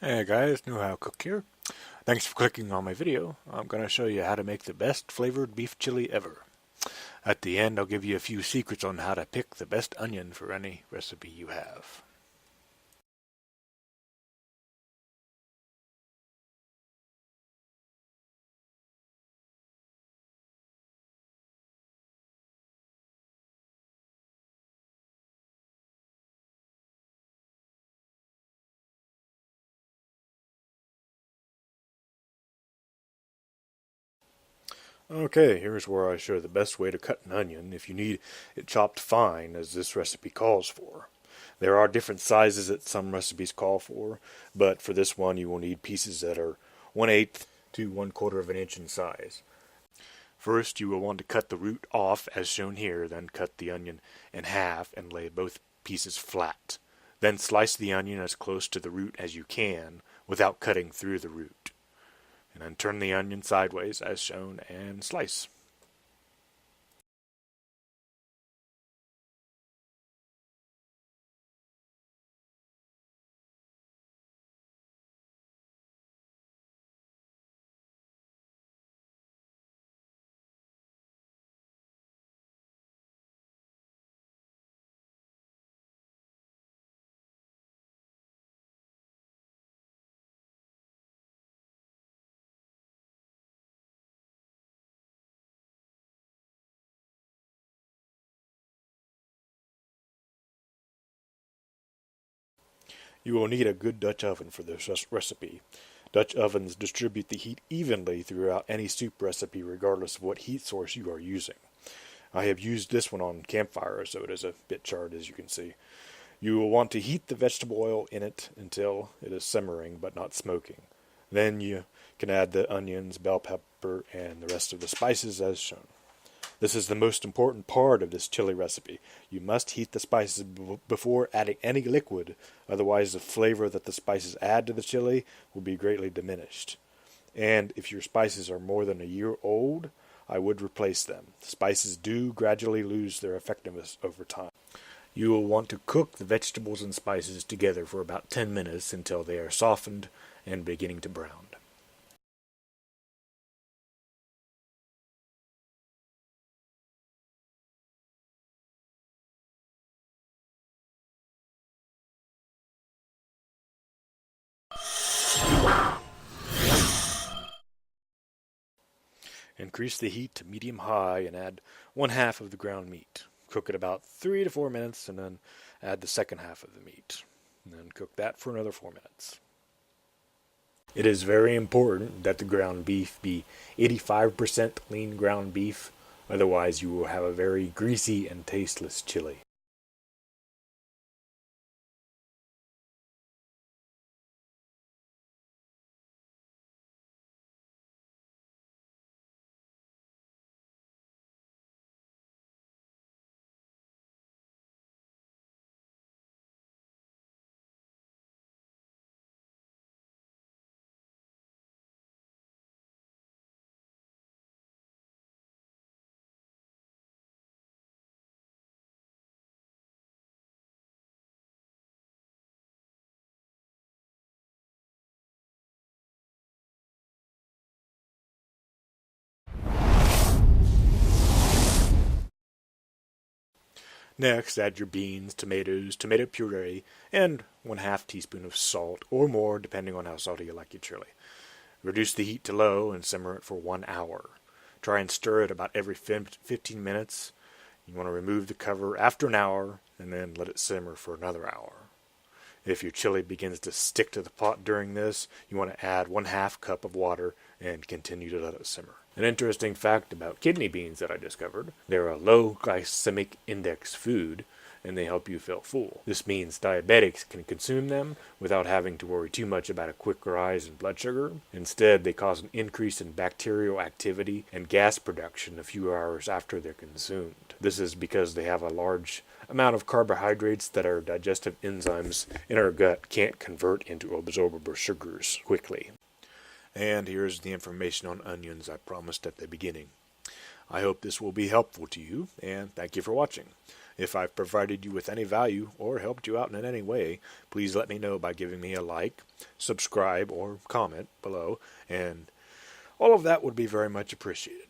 Hey guys, Know How Cook here. Thanks for clicking on my video. I'm going to show you how to make the best flavored beef chili ever. At the end, I'll give you a few secrets on how to pick the best onion for any recipe you have. Okay, here's where I show the best way to cut an onion if you need it chopped fine as this recipe calls for. There are different sizes that some recipes call for, but for this one you will need pieces that are 1/8 to 1/4 of an inch in size. First, you will want to cut the root off as shown here, then cut the onion in half and lay both pieces flat. Then slice the onion as close to the root as you can without cutting through the root. And then turn the onion sideways as shown and slice. You will need a good Dutch oven for this recipe. Dutch ovens distribute the heat evenly throughout any soup recipe regardless of what heat source you are using. I have used this one on campfire, so it is a bit charred as you can see. You will want to heat the vegetable oil in it until it is simmering but not smoking. Then you can add the onions, bell pepper, and the rest of the spices as shown. This is the most important part of this chili recipe. You must heat the spices before adding any liquid, otherwise the flavor that the spices add to the chili will be greatly diminished. And if your spices are more than a year old, I would replace them. Spices do gradually lose their effectiveness over time. You will want to cook the vegetables and spices together for about 10 minutes until they are softened and beginning to brown. Increase the heat to medium-high and add 1/2 of the ground meat. Cook it about 3 to 4 minutes and then add the second half of the meat. And then cook that for another 4 minutes. It is very important that the ground beef be 85% lean ground beef, otherwise you will have a very greasy and tasteless chili. Next, add your beans, tomatoes, tomato puree, and 1/2 teaspoon of salt, or more depending on how salty you like your chili. Reduce the heat to low and simmer it for 1 hour. Try and stir it about every 15 minutes. You want to remove the cover after an hour and then let it simmer for another hour. If your chili begins to stick to the pot during this, you want to add 1/2 cup of water and continue to let it simmer. An interesting fact about kidney beans that I discovered: they're a low glycemic index food and they help you feel full. This means diabetics can consume them without having to worry too much about a quick rise in blood sugar. Instead, they cause an increase in bacterial activity and gas production a few hours after they're consumed. This is because they have a large amount of carbohydrates that our digestive enzymes in our gut can't convert into absorbable sugars quickly. And here's the information on onions I promised at the beginning. I hope this will be helpful to you, and thank you for watching. If I've provided you with any value or helped you out in any way, please let me know by giving me a like, subscribe, or comment below, and all of that would be very much appreciated.